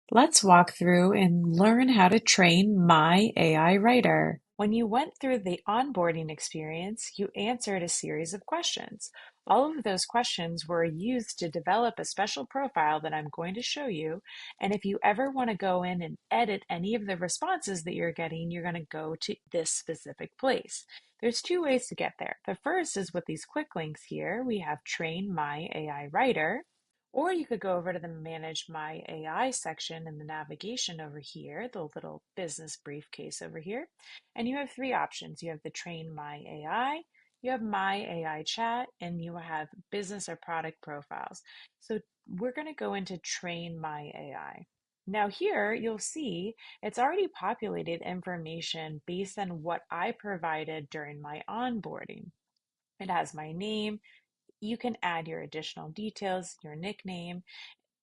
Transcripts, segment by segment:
Let's walk through and learn how to train my AI writer. When you went through the onboarding experience, you answered a series of questions. All of those questions were used to develop a special profile that I'm going to show you. And if you ever want to go in and edit any of the responses that you're getting, you're going to go to this specific place. There's two ways to get there. The first is with these quick links here. We have Train My AI Writer. Or you could go over to the Manage My AI section in the navigation over here, the little business briefcase over here. And you have three options. You have the Train My AI, you have My AI Chat, and you have business or product profiles. So we're going to go into Train My AI. Now here you'll see it's already populated information based on what I provided during my onboarding. It has my name. You can add your additional details, your nickname,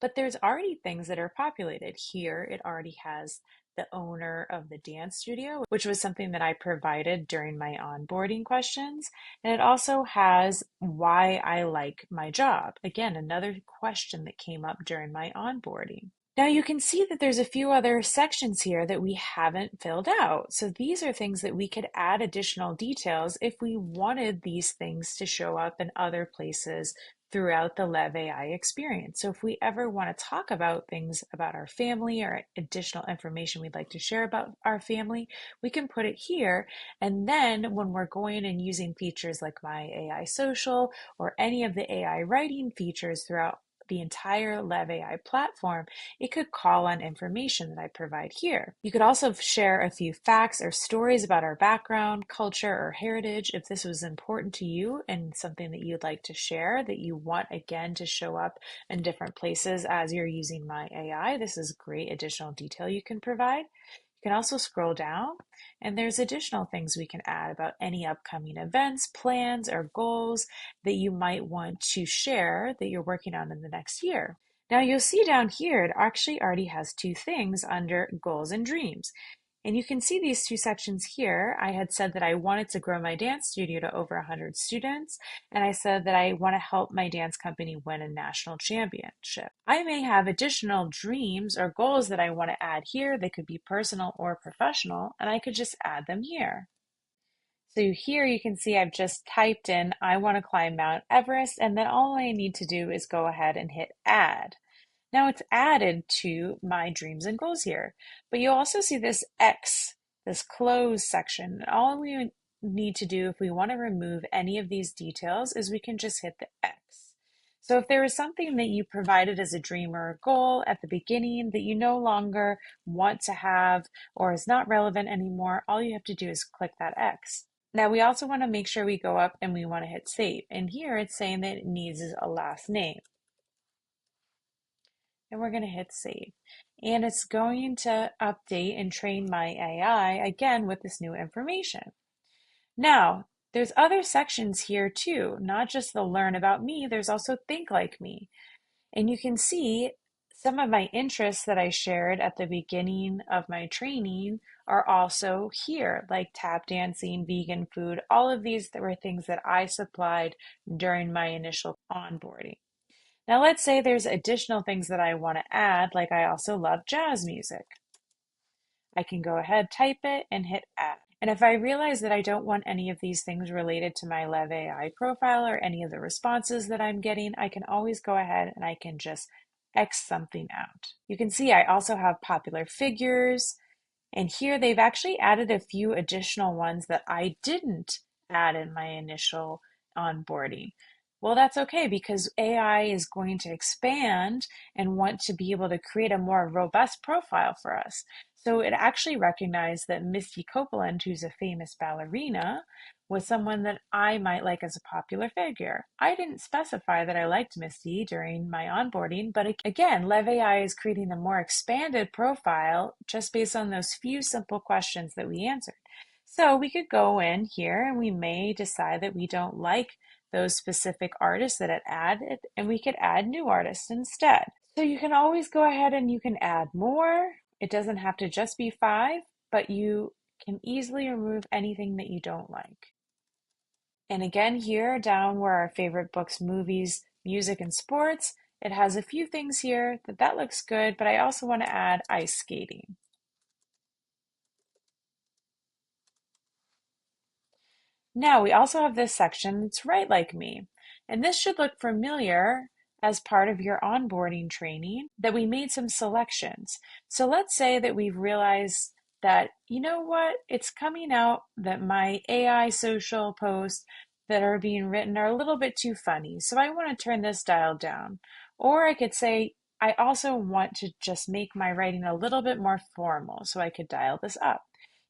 but there's already things that are populated. Here, it already has the owner of the dance studio, which was something that I provided during my onboarding questions. And it also has why I like my job. Again, another question that came up during my onboarding. Now you can see that there's a few other sections here that we haven't filled out. So these are things that we could add additional details if we wanted these things to show up in other places throughout the LEV AI experience. So if we ever want to talk about things about our family or additional information we'd like to share about our family, we can put it here. And then when we're going and using features like My AI Social or any of the AI writing features throughout the entire LEV AI platform, it could call on information that I provide here. You could also share a few facts or stories about our background, culture, or heritage if this was important to you and something that you'd like to share that you want again to show up in different places as you're using My AI. This is great additional detail you can provide. You can also scroll down and there's additional things we can add about any upcoming events, plans, or goals that you might want to share that you're working on in the next year. Now you'll see down here, it actually already has two things under goals and dreams. And you can see these two sections here. I had said that I wanted to grow my dance studio to over 100 students, and I said that I want to help my dance company win a national championship. I may have additional dreams or goals that I want to add here. They could be personal or professional, and I could just add them here. So here you can see I've just typed in, I want to climb Mount Everest, and then all I need to do is go ahead and hit add. Now it's added to my dreams and goals here, but you also see this X, this close section. And all we need to do if we want to remove any of these details is we can just hit the X. So if there is something that you provided as a dream or a goal at the beginning that you no longer want to have or is not relevant anymore, all you have to do is click that X. Now we also want to make sure we go up and we want to hit save. And here it's saying that it needs a last name. And we're going to hit save. And it's going to update and train my AI again with this new information. Now, there's other sections here too, not just the learn about me, there's also think like me. And you can see some of my interests that I shared at the beginning of my training are also here, like tap dancing, vegan food. All of these were things that I supplied during my initial onboarding. Now, let's say there's additional things that I want to add, like I also love jazz music. I can go ahead, type it, and hit add. And if I realize that I don't want any of these things related to my LEV AI profile or any of the responses that I'm getting, I can always go ahead and I can just X something out. You can see I also have popular figures, and here they've actually added a few additional ones that I didn't add in my initial onboarding. Well, that's okay because AI is going to expand and want to be able to create a more robust profile for us. So it actually recognized that Misty Copeland, who's a famous ballerina, was someone that I might like as a popular figure. I didn't specify that I liked Misty during my onboarding, but again, Lev AI is creating a more expanded profile just based on those few simple questions that we answered. So we could go in here and we may decide that we don't like those specific artists that it added, and we could add new artists instead. So you can always go ahead and you can add more. It doesn't have to just be 5, but you can easily remove anything that you don't like. And again, here down where our favorite books, movies, music, and sports, It has a few things here that looks good, but I also want to add ice skating. Now we also have this section that's Write Like Me. And this should look familiar as part of your onboarding training that we made some selections. So let's say that we've realized that, you know what, it's coming out that my AI social posts that are being written are a little bit too funny. So I want to turn this dial down. Or I could say, I also want to just make my writing a little bit more formal. So I could dial this up.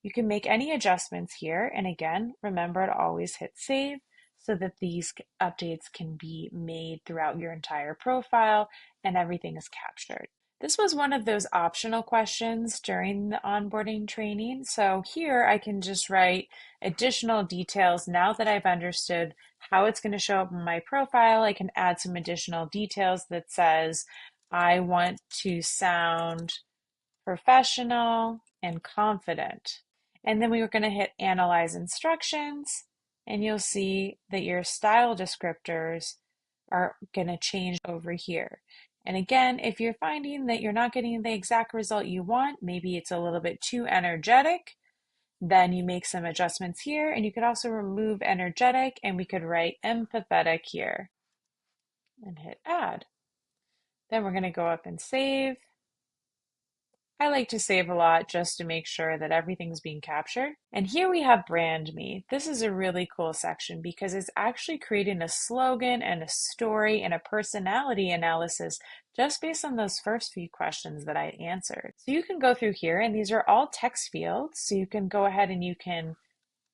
You can make any adjustments here. And again, remember to always hit save so that these updates can be made throughout your entire profile and everything is captured. This was one of those optional questions during the onboarding training. So here I can just write additional details. Now that I've understood how it's going to show up in my profile, I can add some additional details that says, I want to sound professional and confident. And then we were going to hit Analyze Instructions, and you'll see that your style descriptors are going to change over here. And again, if you're finding that you're not getting the exact result you want, maybe it's a little bit too energetic, then you make some adjustments here. And you could also remove energetic, and we could write empathetic here and hit Add. Then we're going to go up and save. I like to save a lot just to make sure that everything's being captured. And here we have Brand Me. This is a really cool section because it's actually creating a slogan and a story and a personality analysis just based on those first few questions that I answered. So you can go through here, and these are all text fields. So you can go ahead and you can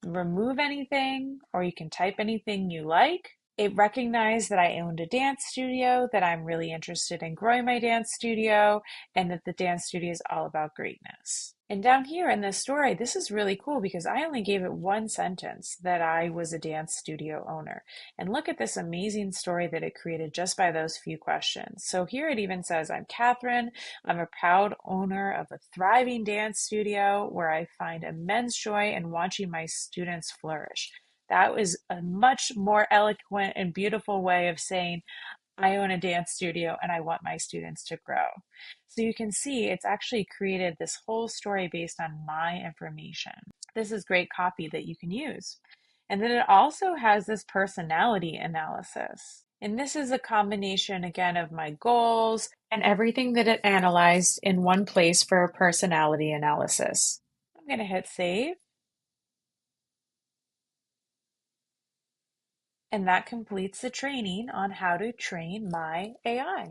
remove anything or you can type anything you like. It recognized that I owned a dance studio, that I'm really interested in growing my dance studio, and that the dance studio is all about greatness. And down here in this story, this is really cool because I only gave it one sentence that I was a dance studio owner. And look at this amazing story that it created just by those few questions. So here it even says, I'm Catherine. I'm a proud owner of a thriving dance studio where I find immense joy in watching my students flourish. That was a much more eloquent and beautiful way of saying, I own a dance studio and I want my students to grow. So you can see it's actually created this whole story based on my information. This is great copy that you can use. And then it also has this personality analysis. And this is a combination again of my goals and everything that it analyzed in one place for a personality analysis. I'm going to hit save. And that completes the training on how to train my AI.